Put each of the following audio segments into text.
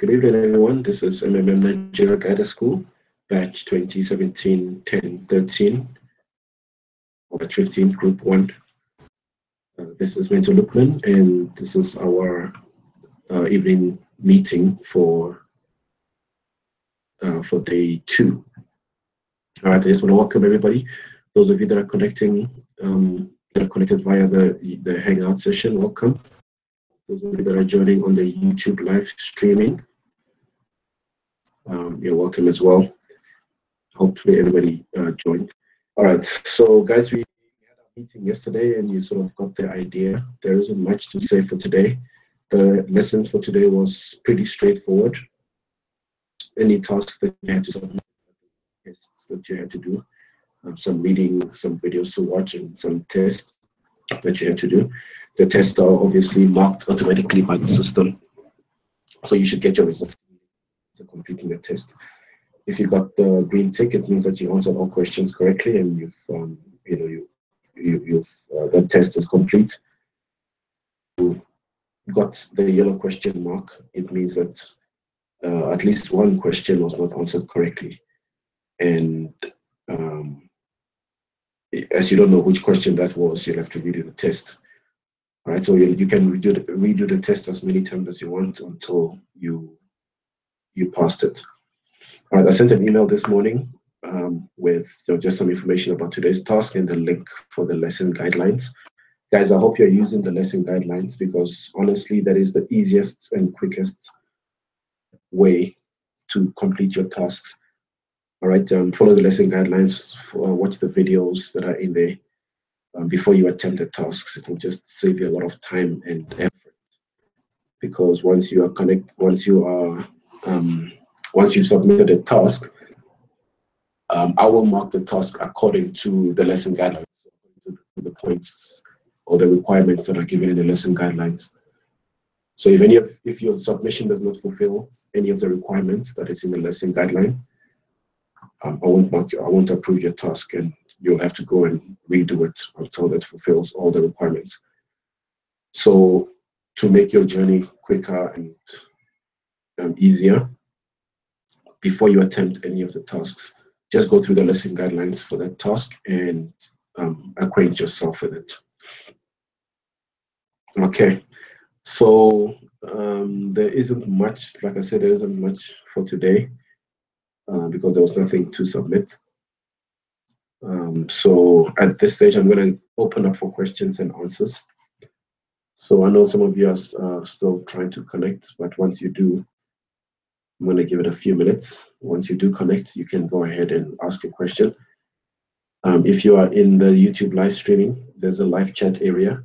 Good evening, everyone. This is MMM Nigeria Guided School, batch 2017-10-13, or batch 15, group 1. This is Mentor Lukman, and this is our evening meeting for day 2. All right, I just want to welcome everybody. Those of you that are connecting, that have connected via the Hangout session, welcome. Those of you that are joining on the YouTube live streaming, you're welcome as well. Hopefully everybody joined. All right, so guys, we had a meeting yesterday and you sort of got the idea. There isn't much to say for today. The lessons for today was pretty straightforward. Any tasks that you had to submit, tests that you had to do, some reading, some videos to watch, and some tests that you had to do. The tests are obviously marked automatically by the system, so you should get your results to completing the test. If you got the green tick, it means that you answered all questions correctly and the test is complete. You got the yellow question mark. It means that at least one question was not answered correctly, and as you don't know which question that was, you'll have to redo the test. All right, so you can redo the test as many times as you want until you passed it. All right, I sent an email this morning with just some information about today's task and the link for the lesson guidelines. Guys, I hope you're using the lesson guidelines because honestly, that is the easiest and quickest way to complete your tasks. All right, follow the lesson guidelines, watch the videos that are in there before you attempt the tasks. It will just save you a lot of time and effort because once you've submitted a task, I will mark the task according to the lesson guidelines, to the points or the requirements that are given in the lesson guidelines. So if your submission does not fulfill any of the requirements that is in the lesson guideline, I won't approve your task, and you'll have to go and redo it until it fulfills all the requirements. So to make your journey quicker and easier, before you attempt any of the tasks, just go through the lesson guidelines for that task and acquaint yourself with it. Okay, so there isn't much, like I said, there isn't much for today because there was nothing to submit. So at this stage, I'm going to open up for questions and answers. So I know some of you are still trying to connect, but once you do, I'm going to give it a few minutes. Once you do connect, you can go ahead and ask your question. If you are in the YouTube live streaming, there's a live chat area,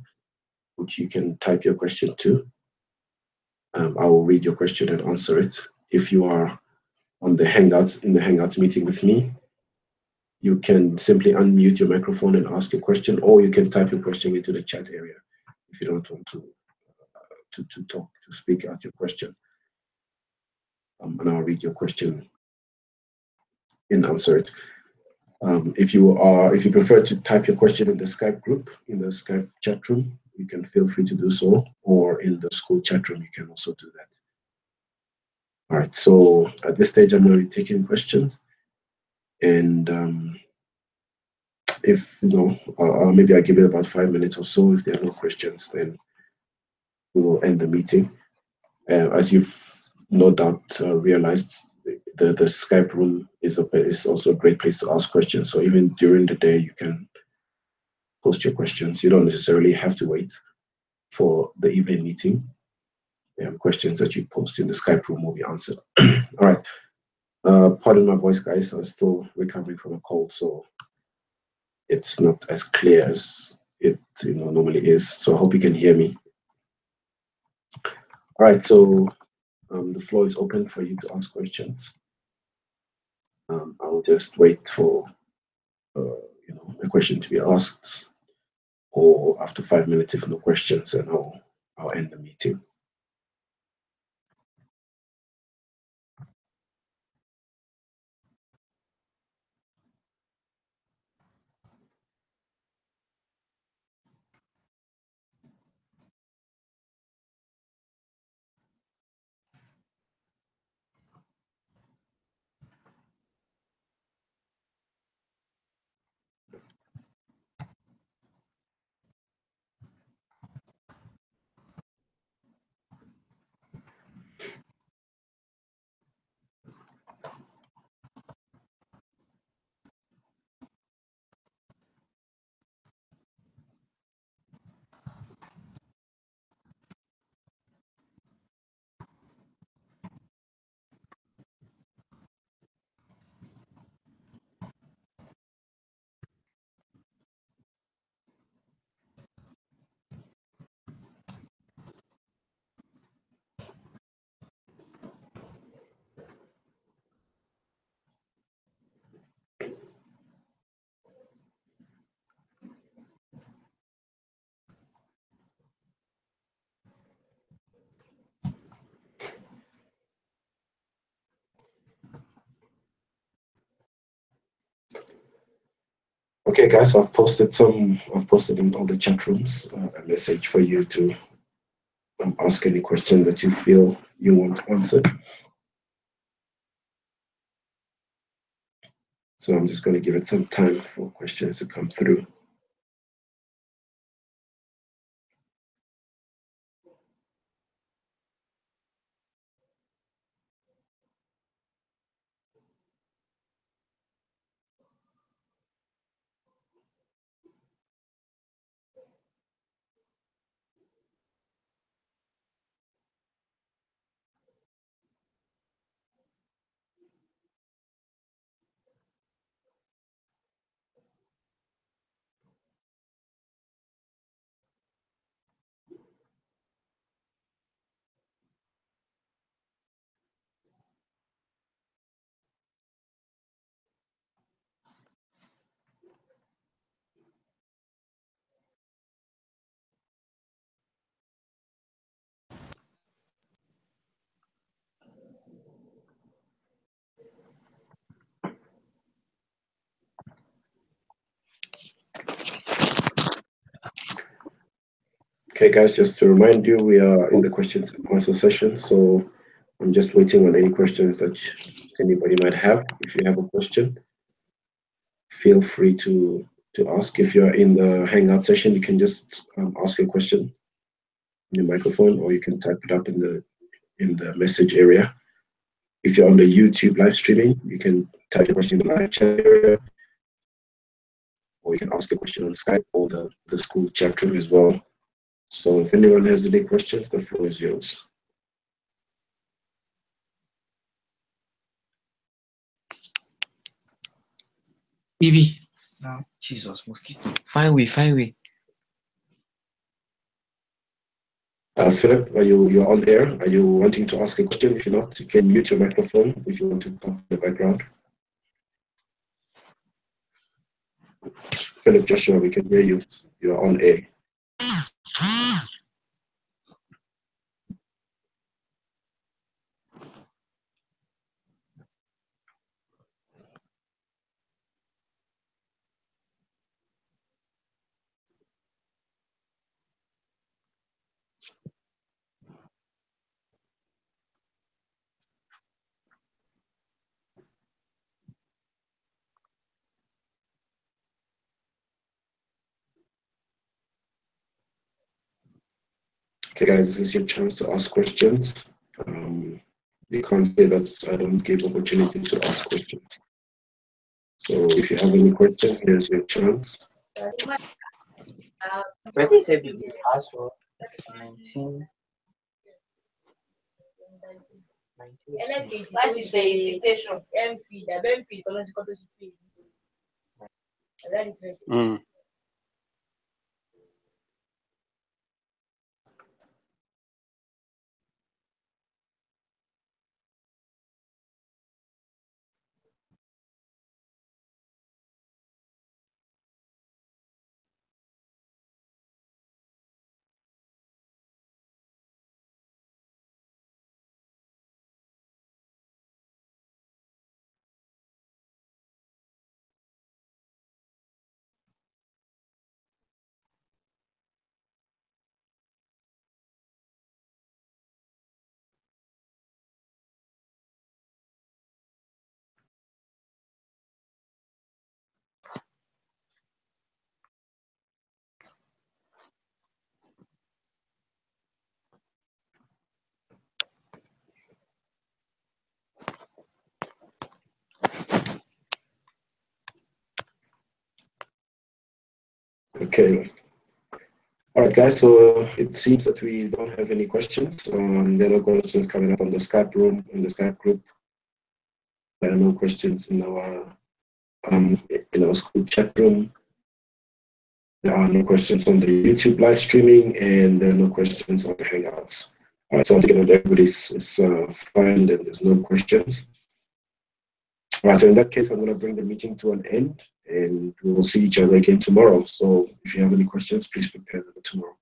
which you can type your question to. I will read your question and answer it. If you are on the Hangouts, in the Hangouts meeting with me, you can simply unmute your microphone and ask your question, or you can type your question into the chat area if you don't want to speak out your question. And I'll read your question and answer it. If you prefer to type your question in the Skype group, in the Skype chat room, you can feel free to do so, or in the school chat room, you can also do that. All right, so at this stage, I'm going to be taking questions, and if maybe I'll give it about 5 minutes or so. If there are no questions, then we will end the meeting. As you've no doubt realized, the Skype room is also a great place to ask questions. So even during the day, you can post your questions. You don't necessarily have to wait for the evening meeting. Questions that you post in the Skype room will be answered. All right. Pardon my voice, guys. I'm still recovering from a cold, so it's not as clear as it normally is. So I hope you can hear me. All right. So the floor is open for you to ask questions. I'll just wait for a question to be asked, or after 5 minutes, if no questions, then I'll end the meeting. Okay, guys, I've posted in all the chat rooms a message for you to ask any question that you feel you want answered. So I'm just going to give it some time for questions to come through. Okay, guys, just to remind you, we are in the questions and answer session. So I'm just waiting on any questions that anybody might have. If you have a question, feel free to ask. If you're in the Hangout session, you can just ask your question in your microphone, or you can type it up in the message area. If you're on the YouTube live streaming, you can type your question in the live chat area, or you can ask a question on Skype or the school chat room as well. So if anyone has any questions, the floor is yours. Baby, now Jesus mosquito. Fine way. Philip, you're on air? Are you wanting to ask a question? If you're not, you can mute your microphone if you want to talk in the background. Philip Joshua, we can hear you. You're on air. Okay, guys, this is your chance to ask questions. You can't say that I don't give opportunity to ask questions. So if you have any question, here's your chance. What is the password? 19. Okay. All right, guys, so it seems that we don't have any questions. There are no questions coming up on the Skype room, in the Skype group. There are no questions in our school chat room. There are no questions on the YouTube live streaming, and there are no questions on the Hangouts. All right, so I think that everybody's is fine, and there's no questions. All right, so in that case, I'm going to bring the meeting to an end, and we will see each other again tomorrow. So if you have any questions, please prepare them tomorrow.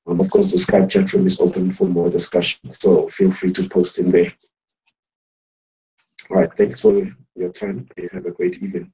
Of course, the Skype chat room is open for more discussion, so feel free to post in there. All right, thanks for your time, and have a great evening.